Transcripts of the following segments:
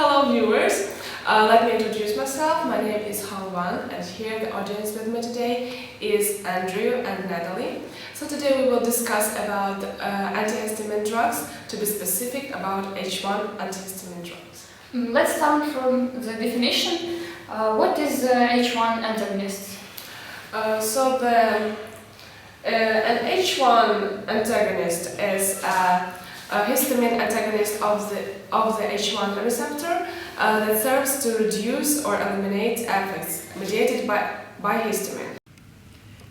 Hello viewers, let me introduce myself. My name is Wan, and here the audience with me today is Andrew and Natalie. So today we will discuss about antihistamine drugs, to be specific about H1 antihistamine drugs. Let's start from the definition. What is H1 antagonist? An H1 antagonist is a histamine antagonist of the H1 receptor that serves to reduce or eliminate effects mediated by histamine.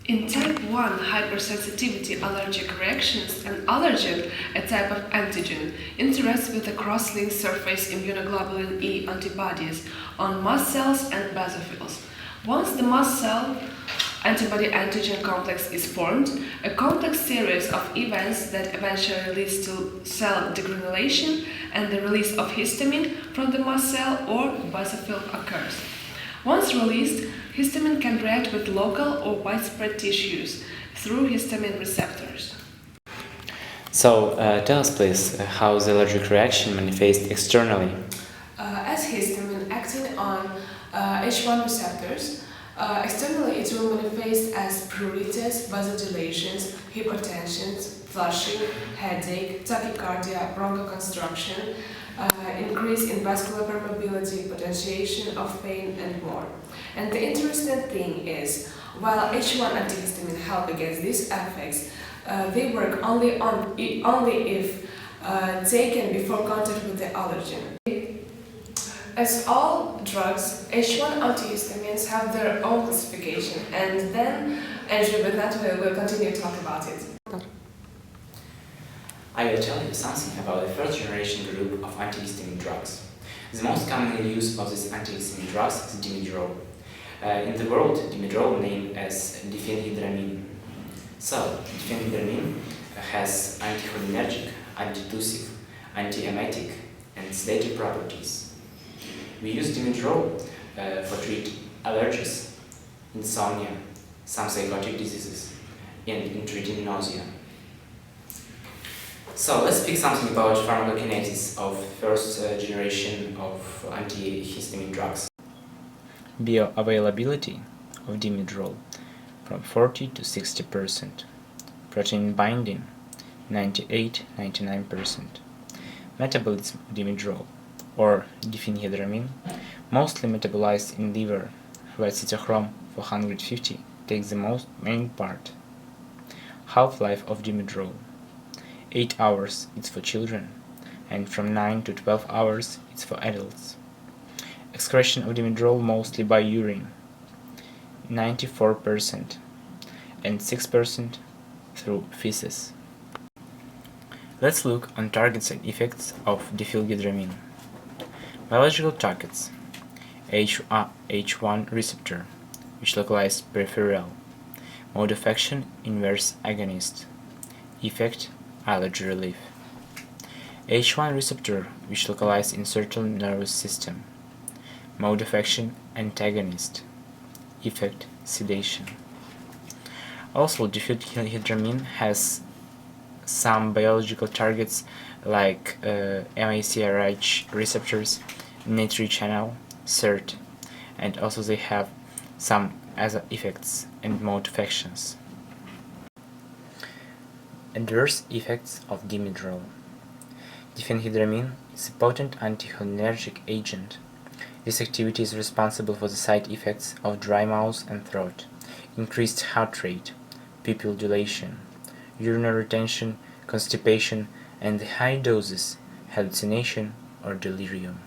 In type 1 hypersensitivity allergic reactions, an allergen, a type of antigen, interacts with the cross-linked surface immunoglobulin E antibodies on mast cells and basophils. Once the mast cell antibody-antigen complex is formed, a complex series of events that eventually leads to cell degranulation and the release of histamine from the mast cell or basophil occurs. Once released, histamine can react with local or widespread tissues through histamine receptors. So, tell us please how the allergic reaction manifests externally. As histamine acting on H1 receptors, externally it will manifest as pruritus, vasodilations, hypertension, flushing, headache, tachycardia, bronchoconstriction, increase in vascular permeability, potentiation of pain, and more. And the interesting thing is, while H1 antihistamine help against these effects, they work only if taken before contact with the allergen. As all drugs, H1 antihistamines have their own classification, and then Andrew and Natalie will continue to talk about it. I will tell you something about the first generation group of antihistamine drugs. The most commonly used of these antihistamine drugs is dimidrol. In the world, dimidrol named as diphenhydramine. So, diphenhydramine has anticholinergic, antitussive, antiemetic, and sedative properties. We use dimidrol for treat allergies, insomnia, some psychotic diseases, and in treating nausea. So let's speak something about pharmacokinetics of first generation of antihistamine drugs. Bioavailability of dimidrol from 40 to 60%. Protein binding 98-99%. Metabolism of dimidrol or diphenhydramine mostly metabolized in liver, where cytochrome 450 takes the main part. Half-life of dimidrol 8 hours it's for children, and from 9 to 12 hours it's for adults. Excretion of dimidrol mostly by urine 94% and 6% through feces. Let's look on target side effects of diphenhydramine. Biological targets: H1 receptor, which localized peripheral. Mode of action: inverse agonist. Effect: allergy relief. H1 receptor, which localized in central nervous system. Mode of action: antagonist. Effect: sedation. Also, diphenhydramine has some biological targets like MACRH receptors, Nat3 channel, SERT, and also they have some other effects and mode of actions. Adverse effects of dimidrol. Diphenhydramine is a potent anticholinergic agent. This activity is responsible for the side effects of dry mouth and throat, increased heart rate, pupil dilation, urinary retention, constipation, and the high doses, hallucination or delirium.